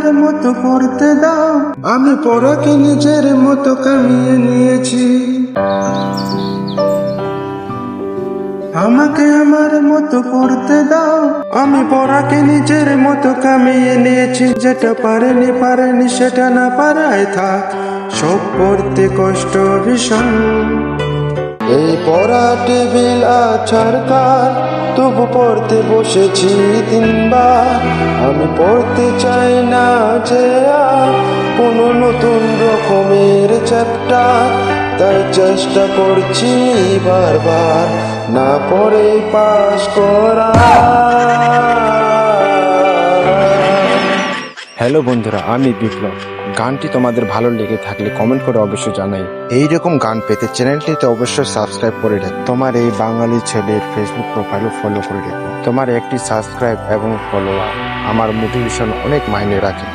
আমার মতো পড়তে দাও, আমি পড়াকে নিজের মতো কামিয়ে নিয়েছি। আমাকে আমার মতো পড়তে দাও, আমি পড়াকে নিজের মতো কামিয়ে নিয়েছি। যেটা পারেনি সেটা না পারায় থাক, সব পড়তে কষ্ট ভীষণ। এই পড়া টেবিল আছাড় কার, তবু পড়তে বসেছি তিনবার। আমি পড়তে চাই না যে আর কোনো নতুন রকমের চ্যাপ্টার, তাই চেষ্টা করছি বারবার না পড়ে পাস করা। হ্যালো বন্ধুরা, আমি বিপ্লব। গানটি তোমাদের ভালো লেগে থাকলে কমেন্ট করে অবশ্যই জানাই। এইরকম গান পেতে চ্যানেলটিতে অবশ্যই সাবস্ক্রাইব করে রেখো। তোমার এই বাঙালি ছেলের ফেসবুক প্রোফাইলও ফলো করে রেখো। তোমার একটি সাবস্ক্রাইব এবং ফলো আমার মোটিভেশন অনেক মাইনে রাখে।